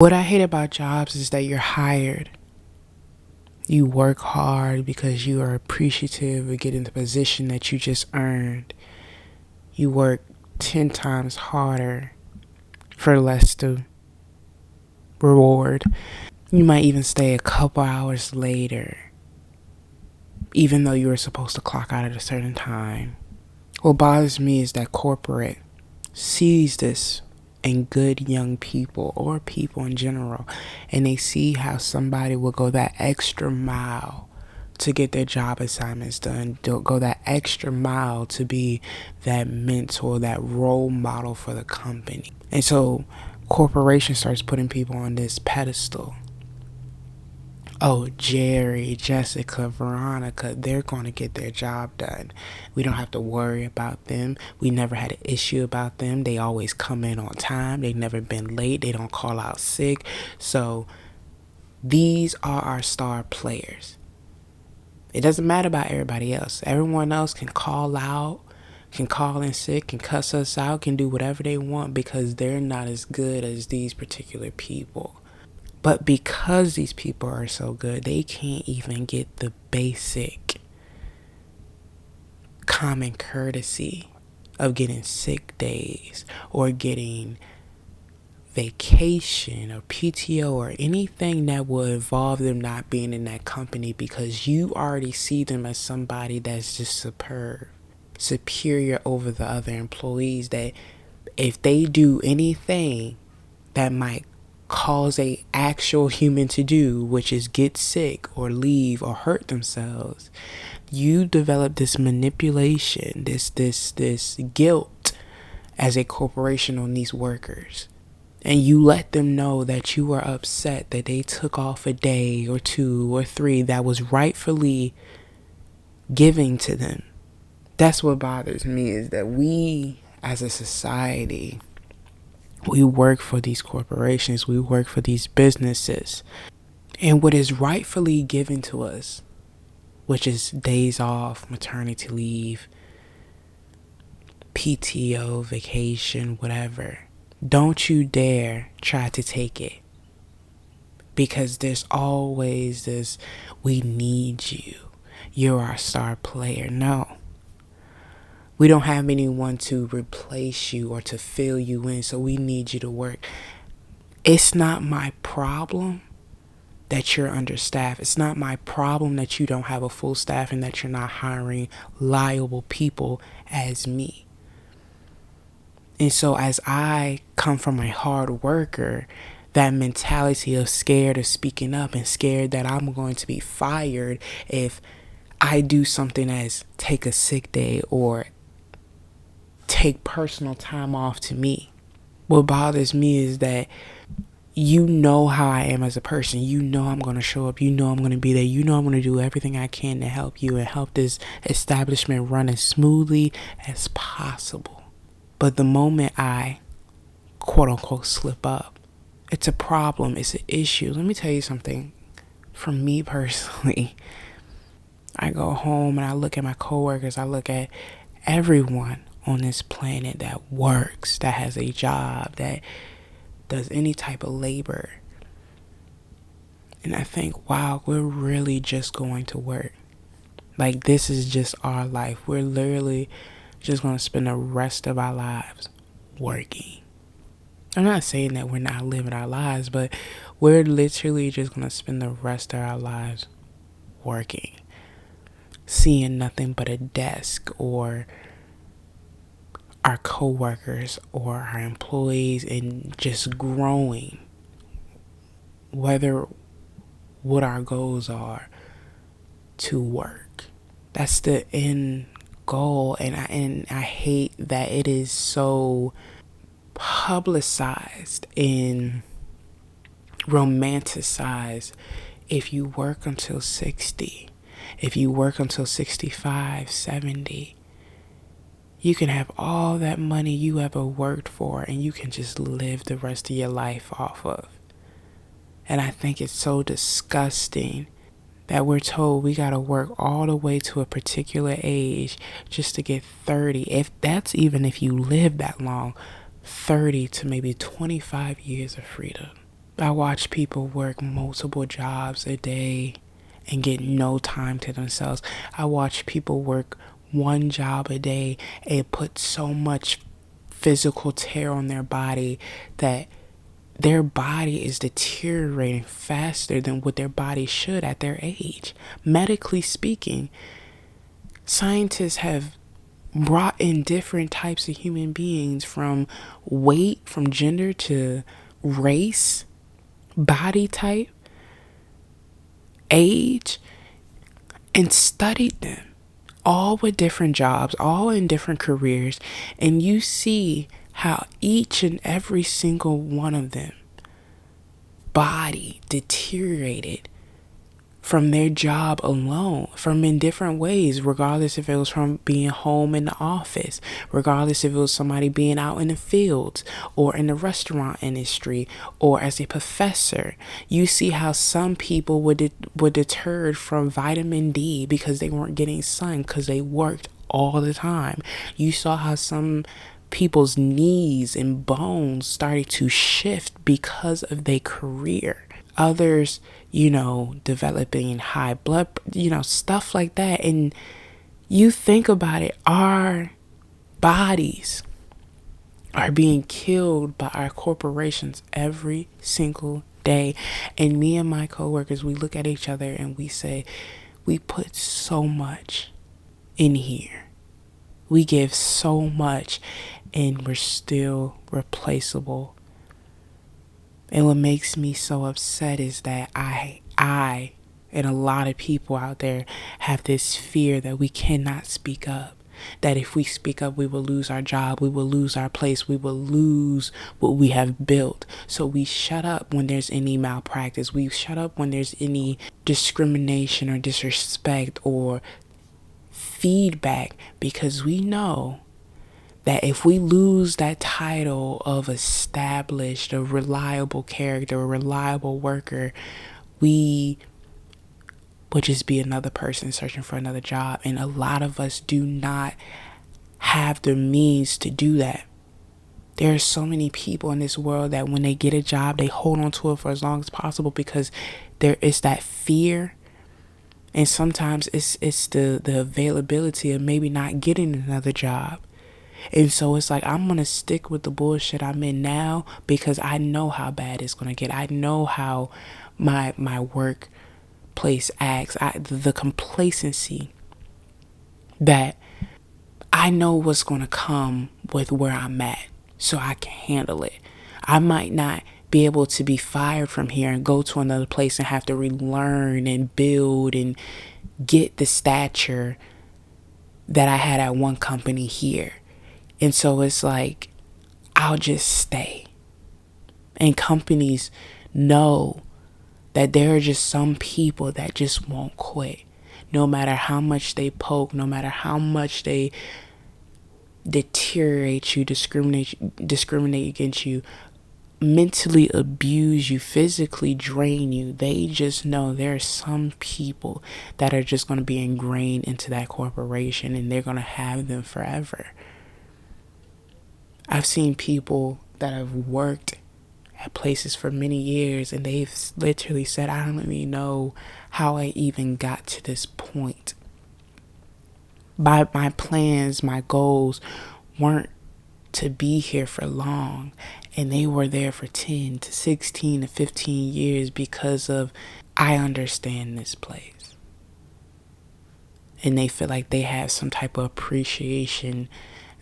What I hate about jobs is that you're hired. You work hard because you are appreciative of getting the position that you just earned. You work 10 times harder for less to reward. You might even stay a couple hours later, even though you were supposed to clock out at a certain time. What bothers me is that corporate sees this in good young people or people in general, and they see how somebody will go that extra mile to get their job assignments done. They'll go that extra mile to be that mentor, that role model for the company. And so corporation starts putting people on this pedestal. Oh, Jerry, Jessica, Veronica, they're going to get their job done. We don't have to worry about them. We never had an issue about them. They always come in on time. They've never been late. They don't call out sick. So these are our star players. It doesn't matter about everybody else. Everyone else can call out, can call in sick, can cuss us out, can do whatever they want because they're not as good as these particular people. But because these people are so good, they can't even get the basic common courtesy of getting sick days or getting vacation or PTO or anything that will involve them not being in that company, because you already see them as somebody that's just superb, superior over the other employees, that if they do anything that might cause a actual human to do, which is get sick or leave or hurt themselves, you develop this manipulation, this guilt as a corporation on these workers. And you let them know that you are upset that they took off a day or 2 or 3 that was rightfully giving to them. That's what bothers me, is that we as a society, we work for these corporations, we work for these businesses, and what is rightfully given to us, which is days off, maternity leave, PTO, vacation, whatever, don't you dare try to take it, because there's always this, we need you, you're our star player. No, we don't have anyone to replace you or to fill you in, so we need you to work. It's not my problem that you're understaffed. It's not my problem that you don't have a full staff and that you're not hiring liable people as me. And so as I come from a hard worker, that mentality of scared of speaking up and scared that I'm going to be fired if I do something as take a sick day or take personal time off to me. What bothers me is that you know how I am as a person. You know I'm going to show up. You know I'm going to be there. You know I'm going to do everything I can to help you and help this establishment run as smoothly as possible. But the moment I, quote unquote, slip up, it's a problem. It's an issue. Let me tell you something. For me personally, I go home and I look at my coworkers. I look at everyone on this planet that works, that has a job, that does any type of labor. And I think, wow, we're really just going to work. Like, this is just our life. We're literally just going to spend the rest of our lives working. I'm not saying that we're not living our lives, but we're literally just going to spend the rest of our lives working, seeing nothing but a desk or our coworkers or our employees, and just growing, whether what our goals are to work. That's the end goal. And I hate that it is so publicized and romanticized. If you work until 60, if you work until 65, 70, you can have all that money you ever worked for and you can just live the rest of your life off of. And I think it's so disgusting that we're told we gotta work all the way to a particular age just to get 30. If that's even if you live that long, 30 to maybe 25 years of freedom. I watch people work multiple jobs a day and get no time to themselves. I watch people work one job a day and put so much physical tear on their body that their body is deteriorating faster than what their body should at their age. Medically speaking, scientists have brought in different types of human beings, from weight, from gender to race, body type, age, and studied them, all with different jobs, all in different careers. And you see how each and every single one of them body deteriorated from their job alone, from in different ways, regardless if it was from being home in the office, regardless if it was somebody being out in the fields or in the restaurant industry or as a professor. You see how some people were deterred from vitamin D because they weren't getting sun because they worked all the time. You saw how some people's knees and bones started to shift because of their career. Others, developing high blood, stuff like that. And you think about it, our bodies are being killed by our corporations every single day. And me and my coworkers, we look at each other and we say, we put so much in here. We give so much and we're still replaceable. And what makes me so upset is that I and a lot of people out there have this fear that we cannot speak up. That if we speak up, we will lose our job, we will lose our place, we will lose what we have built. So we shut up when there's any malpractice. We shut up when there's any discrimination or disrespect or feedback, because we know that if we lose that title of established, a reliable character, a reliable worker, we would just be another person searching for another job. And a lot of us do not have the means to do that. There are so many people in this world that when they get a job, they hold on to it for as long as possible because there is that fear. And sometimes it's the availability of maybe not getting another job. And so it's like, I'm going to stick with the bullshit I'm in now because I know how bad it's going to get. I know how my workplace acts. The complacency that I know what's going to come with where I'm at, so I can handle it. I might not be able to be fired from here and go to another place and have to relearn and build and get the stature that I had at one company here. And so it's like, I'll just stay. And companies know that there are just some people that just won't quit. No matter how much they poke, no matter how much they deteriorate you, discriminate against you, mentally abuse you, physically drain you, they just know there are some people that are just going to be ingrained into that corporation and they're going to have them forever. I've seen people that have worked at places for many years and they've literally said, I don't even know how I even got to this point. My plans, my goals weren't to be here for long, and they were there for 10 to 16 to 15 years because of, I understand this place. And they feel like they have some type of appreciation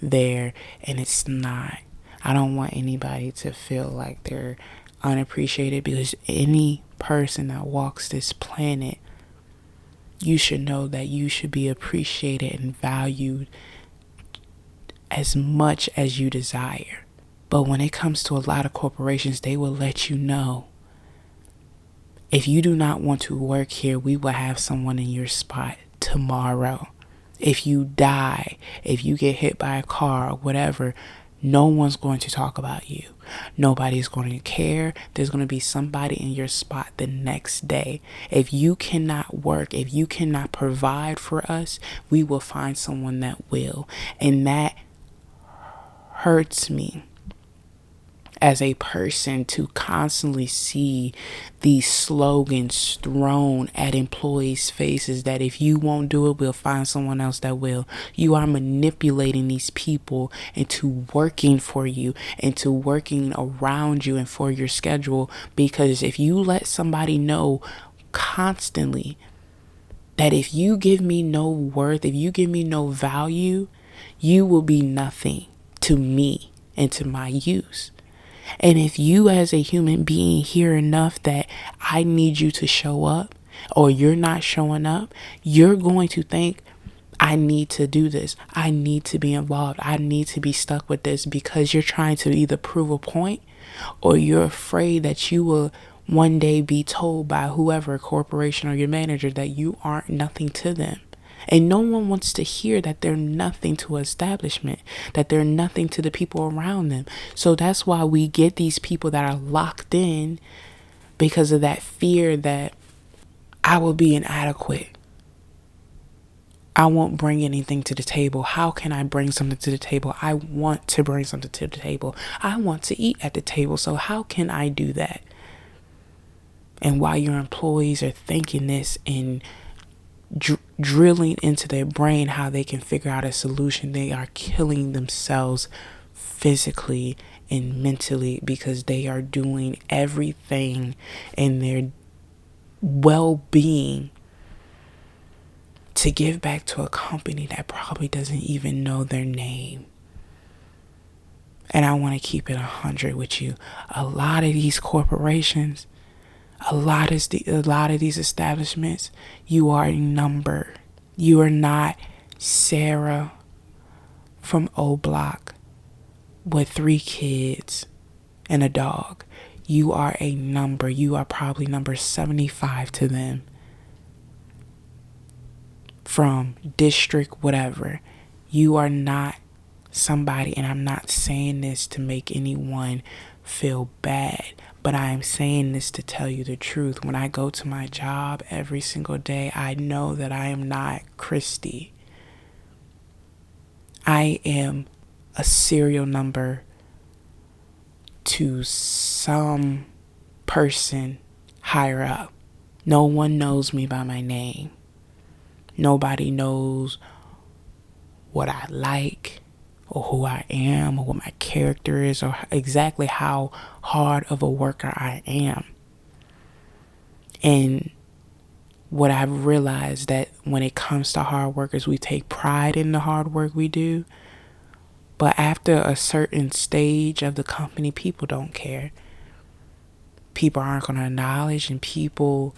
there, and it's not. I don't want anybody to feel like they're unappreciated, because any person that walks this planet, you should know that you should be appreciated and valued as much as you desire. But when it comes to a lot of corporations, they will let you know, if you do not want to work here, we will have someone in your spot tomorrow. If you die, if you get hit by a car or whatever, no one's going to talk about you. Nobody's going to care. There's going to be somebody in your spot the next day. If you cannot work, if you cannot provide for us, we will find someone that will. And that hurts me. as a person to constantly see these slogans thrown at employees' faces that if you won't do it, we'll find someone else that will. You are manipulating these people into working for you, into working around you and for your schedule. Because if you let somebody know constantly that if you give me no worth, if you give me no value, you will be nothing to me and to my use. And if you as a human being hear enough that I need you to show up or you're not showing up, you're going to think, I need to do this. I need to be involved. I need to be stuck with this, because you're trying to either prove a point or you're afraid that you will one day be told by whoever, corporation or your manager, that you aren't nothing to them. And no one wants to hear that they're nothing to establishment, that they're nothing to the people around them. So that's why we get these people that are locked in, because of that fear that I will be inadequate. I won't bring anything to the table. How can I bring something to the table? I want to bring something to the table. I want to eat at the table. So how can I do that? And while your employees are thinking this and drilling into their brain how they can figure out a solution, they are killing themselves physically and mentally, because they are doing everything in their well-being to give back to a company that probably doesn't even know their name. And I want to keep it 100 with you. A lot of these corporations, a lot of these establishments, you are a number. You are not Sarah from O Block with 3 kids and a dog. You are a number. You are probably number 75 to them, from district whatever. You are not somebody, and I'm not saying this to make anyone feel bad, but I am saying this to tell you the truth. When I go to my job every single day, I know that I am not Christy. I am a serial number to some person higher up. No one knows me by my name. Nobody knows what I like or who I am or what my character is or exactly how hard of a worker I am. And what I've realized, that when it comes to hard workers, we take pride in the hard work we do. But after a certain stage of the company, people don't care. People aren't going to acknowledge, and people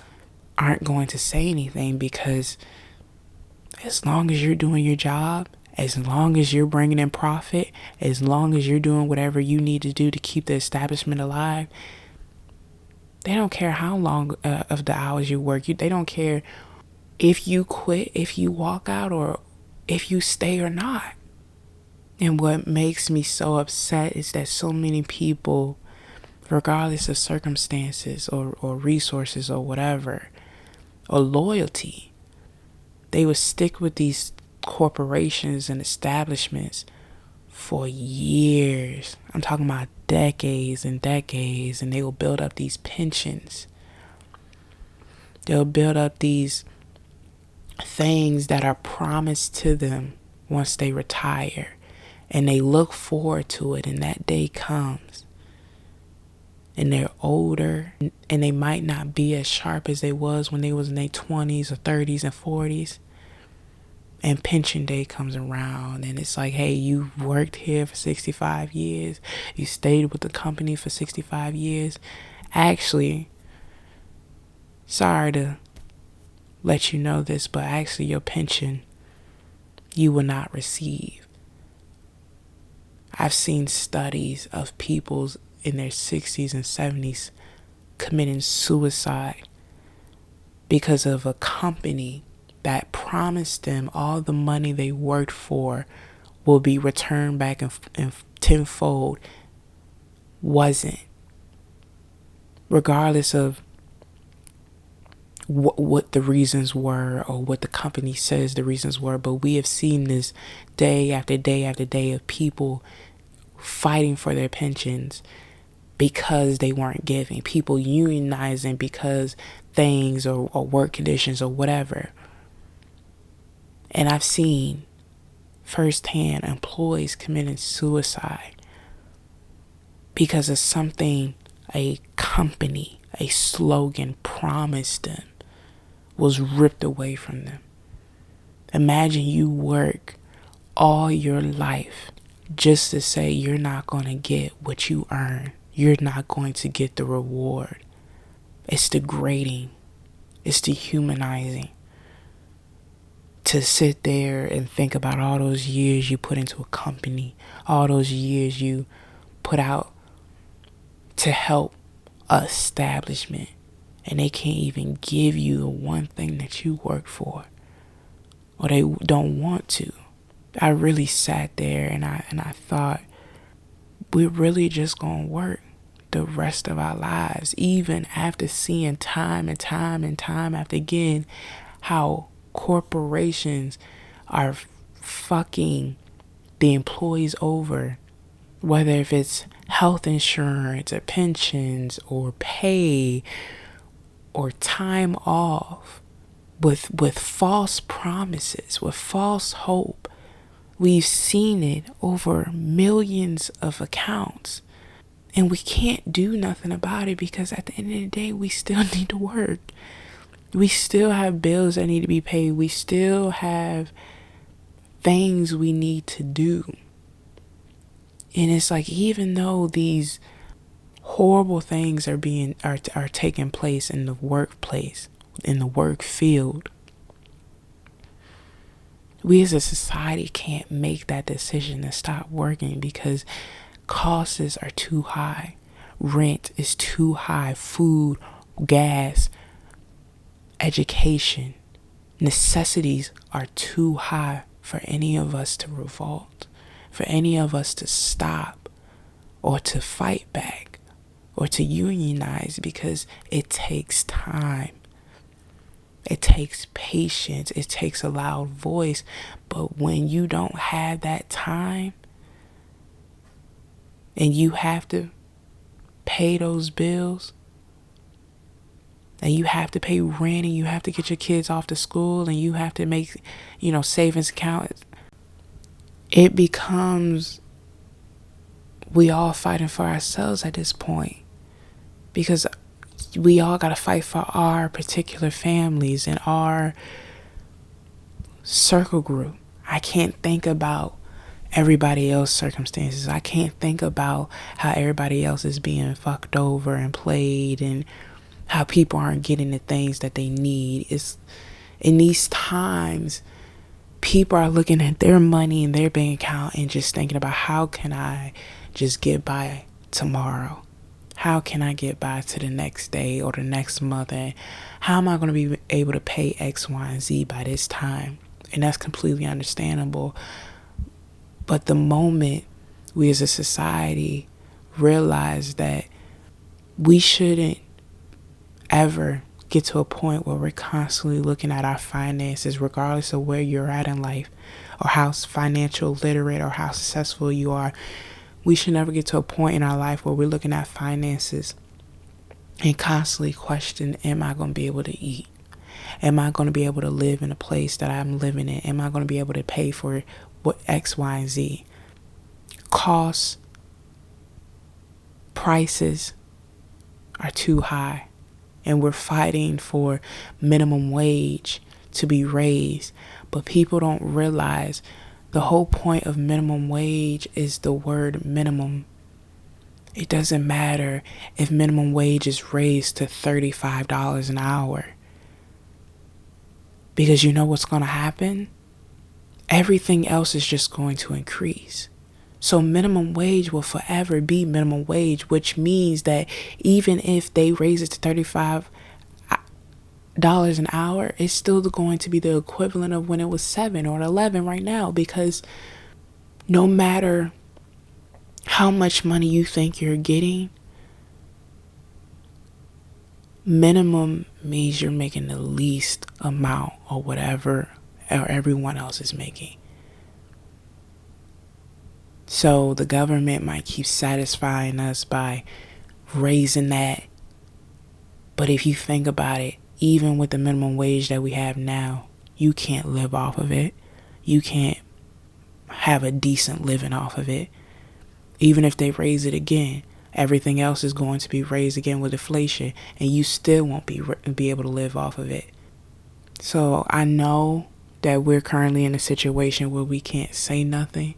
aren't going to say anything, because as long as you're doing your job, as long as you're bringing in profit, as long as you're doing whatever you need to do to keep the establishment alive, they don't care how long of the hours you work. They don't care if you quit, if you walk out, or if you stay or not. And what makes me so upset is that so many people, regardless of circumstances or resources or whatever, or loyalty, they would stick with these corporations and establishments for years. I'm talking about decades and decades, and they will build up these pensions. They'll build up these things that are promised to them once they retire, and they look forward to it, and that day comes and they're older, and they might not be as sharp as they was when they was in their 20s or 30s and 40s. And pension day comes around, and it's like, hey, you worked here for 65 years. You stayed with the company for 65 years. Actually, sorry to let you know this, but actually your pension, you will not receive. I've seen studies of people in their 60s and 70s committing suicide because of a company that promised them all the money they worked for will be returned back in tenfold. Wasn't. Regardless of what the reasons were or what the company says the reasons were, but we have seen this day after day after day of people fighting for their pensions, because they weren't giving, people unionizing because things or work conditions or whatever. And I've seen firsthand employees committing suicide because of something a company, a slogan promised them was ripped away from them. Imagine you work all your life just to say you're not going to get what you earn. You're not going to get the reward. It's degrading. It's dehumanizing to sit there and think about all those years you put into a company, all those years you put out to help a establishment, and they can't even give you the one thing that you work for, or they don't want to. I really sat there and I thought, we're really just gonna work the rest of our lives, even after seeing time and time and time after again how corporations are fucking the employees over, whether if it's health insurance or pensions or pay or time off, with false promises, with false hope. We've seen it over millions of accounts, and we can't do nothing about it because at the end of the day, we still need to work. We still have bills that need to be paid. We still have things we need to do. And it's like, even though these horrible things are taking place in the workplace, in the work field, we as a society can't make that decision to stop working because costs are too high. Rent is too high. Food, gas, education, necessities are too high for any of us to revolt, for any of us to stop or to fight back or to unionize, because it takes time. It takes patience. It takes a loud voice. But when you don't have that time and you have to pay those bills and you have to pay rent and you have to get your kids off to school and you have to make, savings accounts, it becomes we all fighting for ourselves at this point, because we all got to fight for our particular families and our circle group. I can't think about everybody else's circumstances. I can't think about how everybody else is being fucked over and played and how people aren't getting the things that they need. It's in these times, people are looking at their money in their bank account and just thinking about, how can I just get by tomorrow? How can I get by to the next day or the next month? And how am I going to be able to pay X, Y, and Z by this time? And that's completely understandable. But the moment we as a society realize that we shouldn't ever get to a point where we're constantly looking at our finances, regardless of where you're at in life or how financial literate or how successful you are, we should never get to a point in our life where we're looking at finances and constantly question, am I going to be able to eat? Am I going to be able to live in a place that I'm living in? Am I going to be able to pay for what X, Y, and Z? Costs, prices are too high. And we're fighting for minimum wage to be raised. But people don't realize the whole point of minimum wage is the word minimum. It doesn't matter if minimum wage is raised to $35 an hour. Because you know what's going to happen? Everything else is just going to increase. So minimum wage will forever be minimum wage, which means that even if they raise it to $35 an hour, it's still going to be the equivalent of when it was 7 or 11 right now, because no matter how much money you think you're getting, minimum means you're making the least amount or whatever or everyone else is making. So the government might keep satisfying us by raising that. But if you think about it, even with the minimum wage that we have now, you can't live off of it. You can't have a decent living off of it. Even if they raise it again, everything else is going to be raised again with inflation, and you still won't be able to live off of it. So I know that we're currently in a situation where we can't say nothing,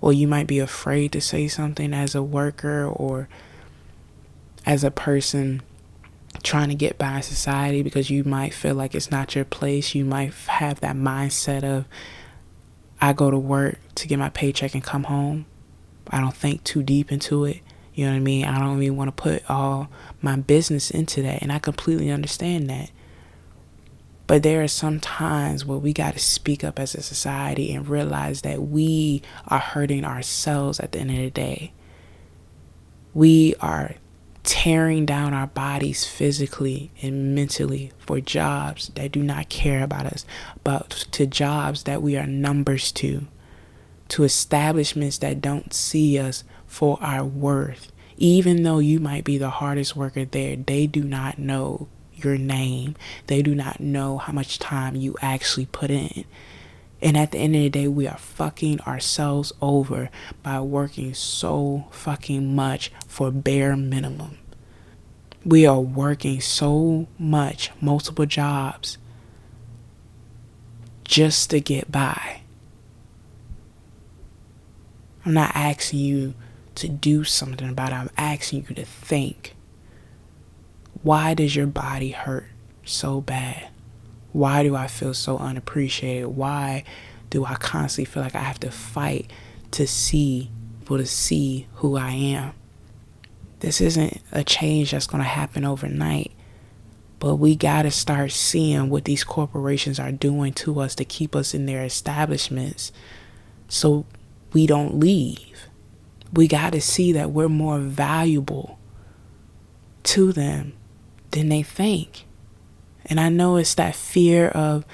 or you might be afraid to say something as a worker or as a person trying to get by in society, because you might feel like it's not your place. You might have that mindset of, I go to work to get my paycheck and come home. I don't think too deep into it. You know what I mean? I don't even want to put all my business into that, and I completely understand that. But there are some times where we got to speak up as a society and realize that we are hurting ourselves at the end of the day. We are tearing down our bodies physically and mentally for jobs that do not care about us, but to jobs that we are numbers to establishments that don't see us for our worth. Even though you might be the hardest worker there, they do not know your name. They do not know how much time you actually put in. And at the end of the day, we are fucking ourselves over by working so fucking much for bare minimum. We are working so much, multiple jobs, just to get by. I'm not asking you to do something about it. I'm asking you to think. Why does your body hurt so bad? Why do I feel so unappreciated? Why do I constantly feel like I have to fight to see who I am? This isn't a change that's going to happen overnight, but we got to start seeing what these corporations are doing to us to keep us in their establishments so we don't leave. We got to see that we're more valuable to them than they think. And I know it's that fear of,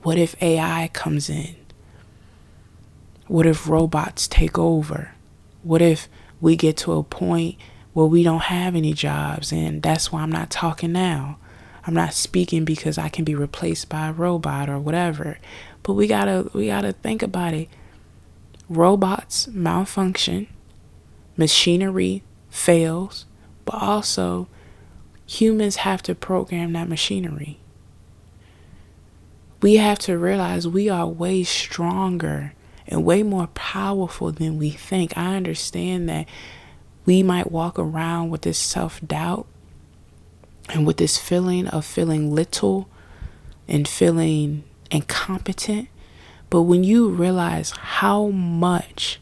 what if AI comes in? What if robots take over? What if we get to a point where we don't have any jobs? And that's why I'm not talking now. I'm not speaking because I can be replaced by a robot or whatever. But we gotta think about it. Robots malfunction, machinery fails, but also humans have to program that machinery. We have to realize we are way stronger and way more powerful than we think. I understand that we might walk around with this self-doubt and with this feeling of feeling little and feeling incompetent. But when you realize how much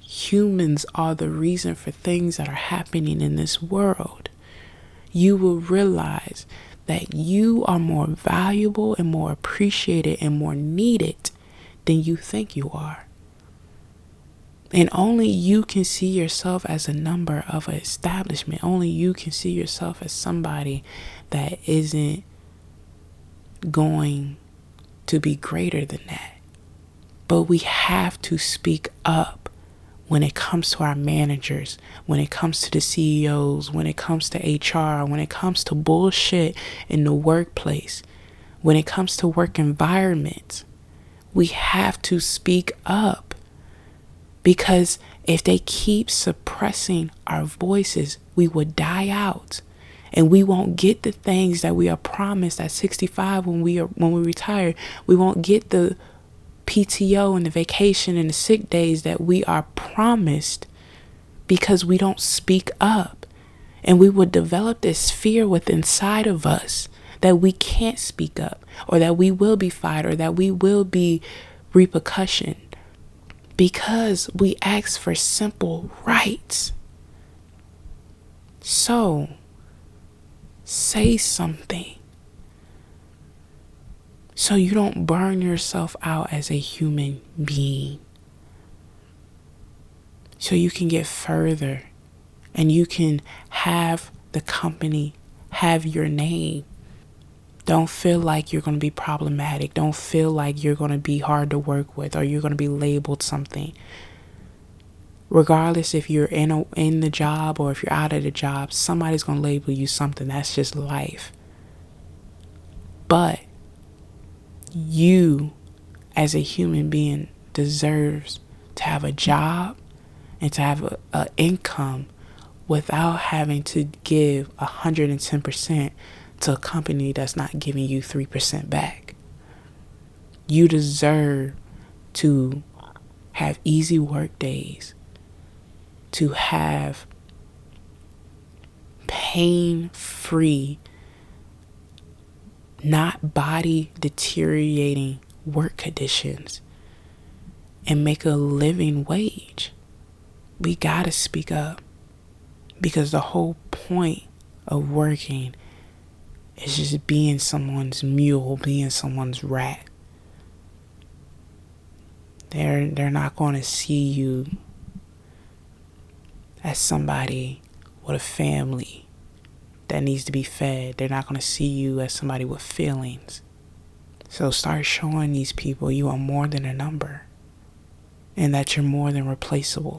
humans are the reason for things that are happening in this world, you will realize that you are more valuable and more appreciated and more needed than you think you are. And only you can see yourself as a number of an establishment. Only you can see yourself as somebody that isn't going to be greater than that. But we have to speak up when it comes to our managers, when it comes to the CEOs, when it comes to HR, when it comes to bullshit in the workplace, when it comes to work environments. We have to speak up, because if they keep suppressing our voices, we will die out, and we won't get the things that we are promised at 65 when we retire. We won't get the PTO and the vacation and the sick days that we are promised because we don't speak up. And we would develop this fear within inside of us that we can't speak up, or that we will be fired, or that we will be repercussion, because we ask for simple rights. So, say something, so you don't burn yourself out as a human being. So you can get further, and you can have the company have your name. Don't feel like you're going to be problematic. Don't feel like you're going to be hard to work with, or you're going to be labeled something. Regardless if you're in the job or if you're out of the job, somebody's going to label you something. That's just life. But you, as a human being, deserves to have a job and to have an income without having to give 110% to a company that's not giving you 3% back. You deserve to have easy work days, to have pain-free, not body deteriorating work conditions, and make a living wage. We gotta speak up, because the whole point of working is just being someone's mule, being someone's rat. They're not going to see you as somebody with a family that needs to be fed. They're not going to see you as somebody with feelings. So start showing these people you are more than a number, and that you're more than replaceable.